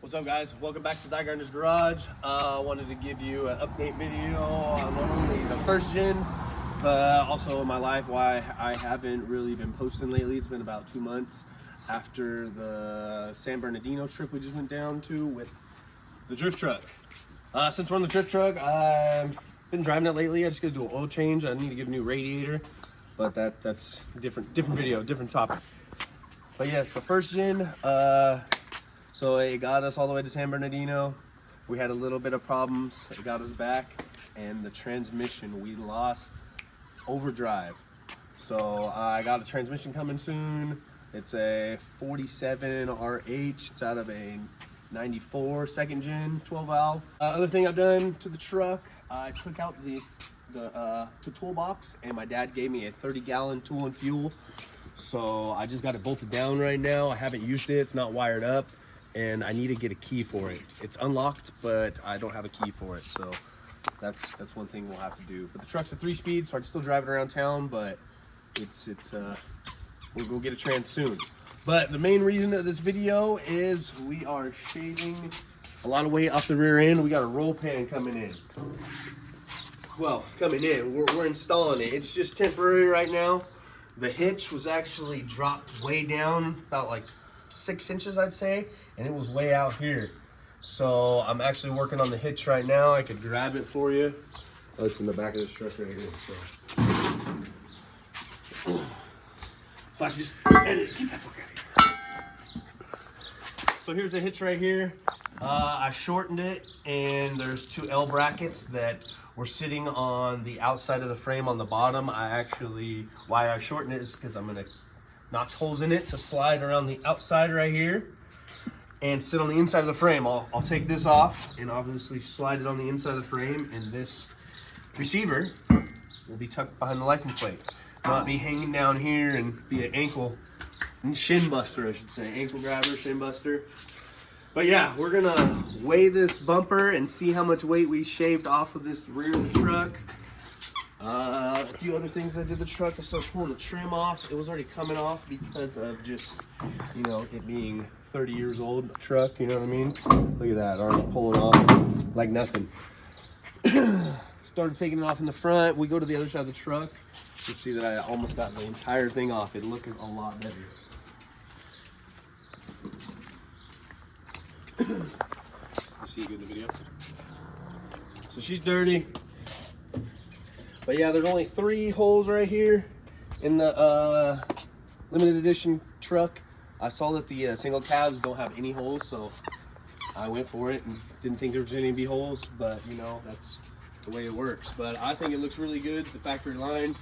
What's up, guys? Welcome back to Die Gardener's Garage. I wanted to give you an update video on not only the first gen, but also in my life, why I haven't really been posting lately. It's been about 2 months after the San Bernardino trip we just went down to with the drift truck. Since we're on the drift truck, I've been driving it lately. I just gotta do an oil change. I need to get a new radiator, but that's different video, different topic. But yes, the first gen, so it got us all the way to San Bernardino. We had a little bit of problems. It got us back, and the transmission, we lost overdrive. So I got a transmission coming soon. It's a 47 RH. It's out of a 94 second gen 12 valve. Other thing I've done to the truck, I took out the toolbox, and my dad gave me a 30-gallon tool and fuel. So I just got it bolted down right now. I haven't used it. It's not wired up, and I need to get a key for it. It's unlocked, but I don't have a key for it. So that's one thing we'll have to do. But the truck's a 3-speed, so I can still drive it around town, but we'll go get a trans soon. But the main reason of this video is we are shaving a lot of weight off the rear end. We got a roll pan coming in. Well, coming in, we're installing it. It's just temporary right now. The hitch was actually dropped way down, about like 6 inches, I'd say, and it was way out here. So I'm actually working on the hitch right now. I could grab it for you. Oh, it's in the back of this truck right here. So I can just edit. Get that fuck out of here. So here's the hitch right here. I shortened it, and there's 2 L brackets that were sitting on the outside of the frame on the bottom. Why I shortened it is because I'm gonna notch holes in it to slide around the outside right here and sit on the inside of the frame. I'll take this off and obviously slide it on the inside of the frame, and this receiver will be tucked behind the license plate, not be hanging down here and be an ankle shin buster, I should say, ankle grabber, shin buster. But yeah, we're gonna weigh this bumper and see how much weight we shaved off of this rear of the truck. A few other things I did the truck. I started pulling the trim off. It was already coming off because of just, you know, it being 30 years old truck, you know what I mean? Look at that, already pulling off like nothing. Started taking it off in the front. We go to the other side of the truck. You'll see that I almost got the entire thing off. It looking a lot better. See you good in the video. So she's dirty. But yeah, there's only 3 holes right here in the limited edition truck. I saw that the single cabs don't have any holes, so I went for it and didn't think there was any be holes, but you know, that's the way it works. But I think it looks really good, the factory line.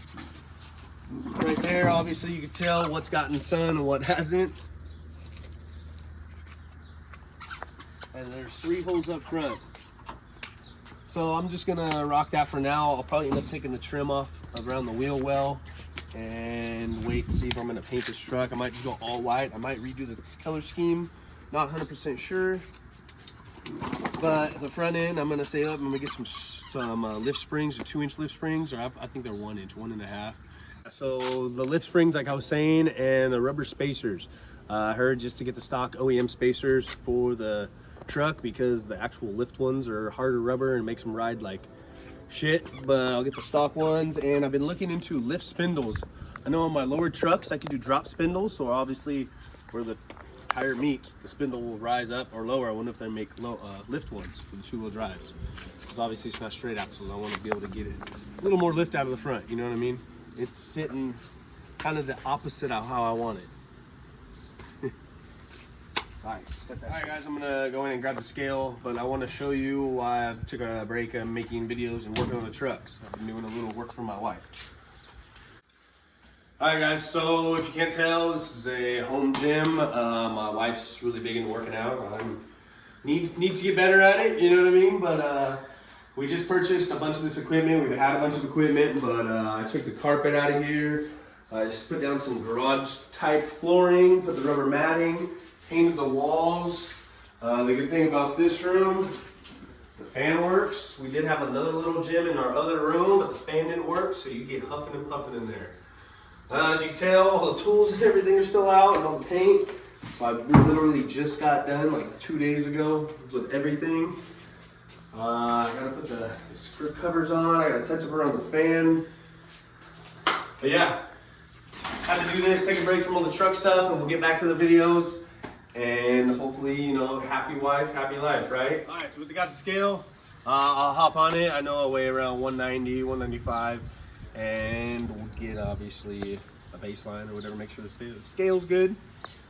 Right there, obviously you can tell what's gotten sun and what hasn't. And there's 3 holes up front. So I'm just gonna rock that for now. I'll probably end up taking the trim off around the wheel well and wait to see if I'm gonna paint this truck. I might just go all white. I might redo the color scheme. Not 100% sure. But the front end, I'm gonna say up. I'm gonna get some lift springs, or 2-inch lift springs, or I think they're 1 inch, 1.5. So the lift springs, like I was saying, and the rubber spacers. I heard just to get the stock OEM spacers for the truck, because the actual lift ones are harder rubber and makes them ride like shit, but I'll get the stock ones. And I've been looking into lift spindles. I know on my lower trucks I could do drop spindles, so obviously where the tire meets, the spindle will rise up or lower. I wonder if they make lift ones for the 2-wheel drives, because obviously it's not straight axles. I want to be able to get it a little more lift out of the front, you know what I mean? It's sitting kind of the opposite of how I want it. Alright guys, I'm gonna go in and grab the scale, but I want to show you why I took a break on making videos and working on the trucks. I've been doing a little work for my wife. Alright guys, so if you can't tell, this is a home gym. My wife's really big into working out. I need to get better at it, you know what I mean? But we just purchased a bunch of this equipment. We've had a bunch of equipment, but I took the carpet out of here. I just put down some garage type flooring, put the rubber matting, painted the walls. The good thing about this room, the fan works. We did have another little gym in our other room, but the fan didn't work, so you get huffing and puffing in there. As you can tell, all the tools and everything are still out, and all the paint. So I literally just got done like 2 days ago with everything. I gotta put the skirt covers on. I gotta touch up around the fan. But yeah, had to do this, take a break from all the truck stuff, and we'll get back to the videos. And hopefully, you know, happy wife, happy life, right? All right, so we got the scale. I'll hop on it. I know I weigh around 190, 195. And we'll get, obviously, a baseline or whatever, make sure the scale's good.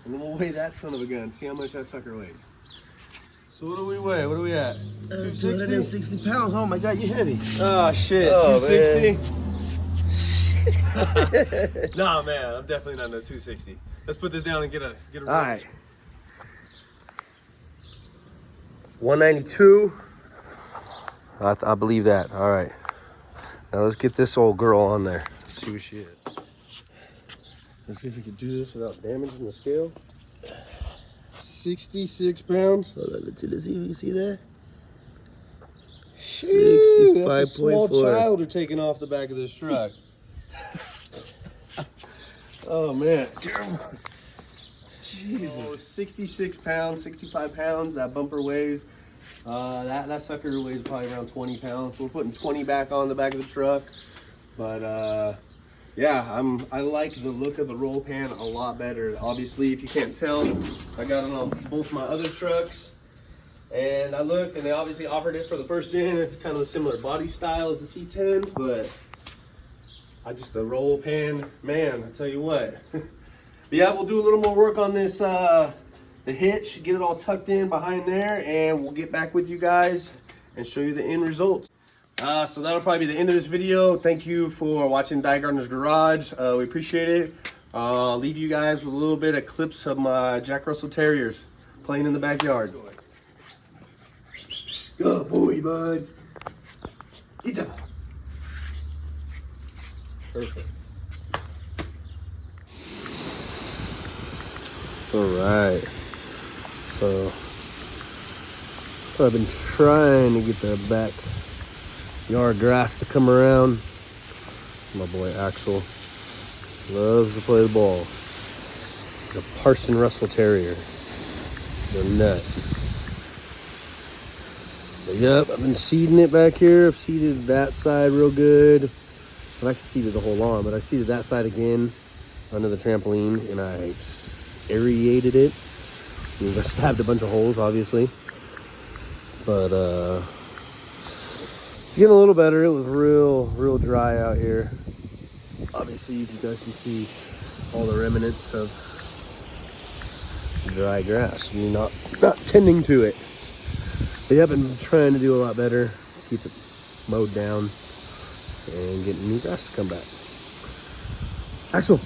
And then we'll weigh that son of a gun, see how much that sucker weighs. So what do we weigh? What are we at? 260 pounds. Oh my God, you're heavy. Oh shit, Oh, 260? Nah, man, I'm definitely not no 260. Let's put this down and get a All right. 192. I believe that. All right. Now let's get this old girl on there. Let's see what she is. Let's see if we can do this without damaging the scale. 66 pounds. Hold on, let's see if you see that. 65.4. That's a small 65.4. child are taking off the back of this truck. Oh man. Jesus. Oh, 66 pounds, 65 pounds. That bumper weighs. That sucker weighs probably around 20 pounds. So we're putting 20 back on the back of the truck. But yeah, I like the look of the roll pan a lot better. Obviously, if you can't tell, I got it on both my other trucks. And I looked, and they obviously offered it for the first gen. It's kind of a similar body style as the C10s, but the roll pan, man, I tell you what. But yeah, we'll do a little more work on this, the hitch, get it all tucked in behind there, and we'll get back with you guys and show you the end results. So that'll probably be the end of this video. Thank you for watching Dye Gardner's Garage. We appreciate it. I'll leave you guys with a little bit of clips of my Jack Russell Terriers playing in the backyard. Good boy, bud. Get that ball. Perfect. All right. So I've been trying to get the backyard grass to come around. My boy Axel loves to play the ball. The Parson Russell Terrier. They're nuts. But yep, I've been seeding it back here. I've seeded that side real good. I've actually seeded the whole lawn, but I seeded that side again under the trampoline, and I aerated it. I mean, I stabbed a bunch of holes, obviously. But it's getting a little better. It was real dry out here. Obviously, you guys can see all the remnants of dry grass. You're not tending to it. But yeah, I've been trying to do a lot better, keep it mowed down, and getting new grass to come back. Axel,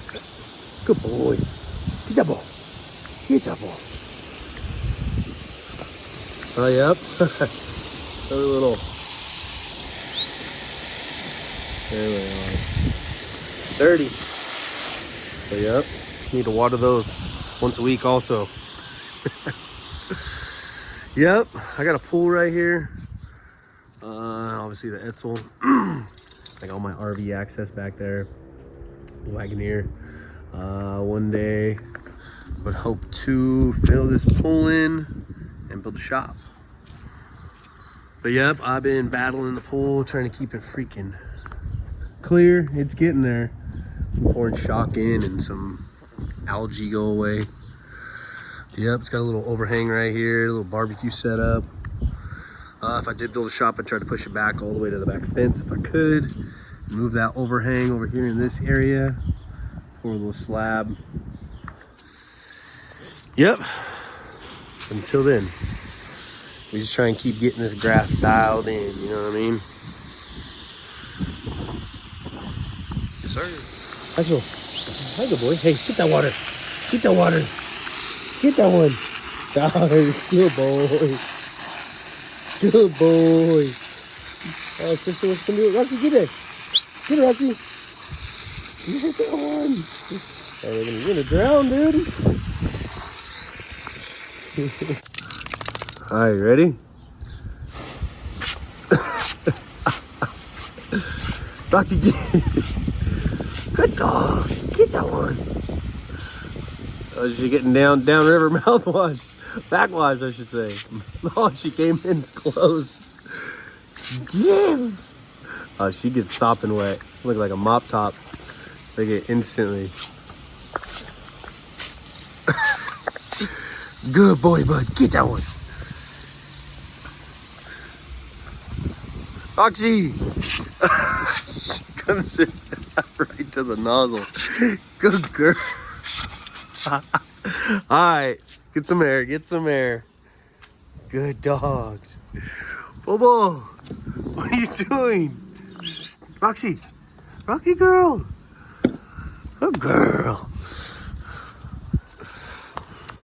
good boy. Get that ball. Get that ball. Oh, yep. Another little. There we are. Dirty. So, yep. Need to water those once a week also. Yep. I got a pool right here. Obviously the Etzel. I got all my RV access back there. Wagoneer. One day would hope to fill this pool in and build a shop. But yep, I've been battling the pool, trying to keep it freaking clear. It's getting there. Pouring shock in and some algae go away. Yep, it's got a little overhang right here, a little barbecue setup. If I did build a shop, I'd try to push it back all the way to the back fence if I could. Move that overhang over here in this area for a little slab. Yep. Until then, we just try and keep getting this grass dialed in, you know what I mean? Yes, sir. Axel, hi, good boy. Hey, get that water. Get that water. Get that one. Good boy. Good boy. Oh, sister, what's gonna do it? Roxy, get it. Get it, Roxy. Get that one. Oh, you're gonna drown, dude. All right, you ready? Roxy, get it. Good dog. Get that one. She's getting downriver mouthwash. Backwash, I should say. Oh, she came in close. Yeah. Oh, she gets sopping wet. Look like a mop top. They get instantly. Good boy, bud. Get that one. Roxy. She comes in right to the nozzle. Good girl. Alright. Get some air. Get some air. Good dogs. Bobo. What are you doing? Roxy. Roxy girl. Good girl.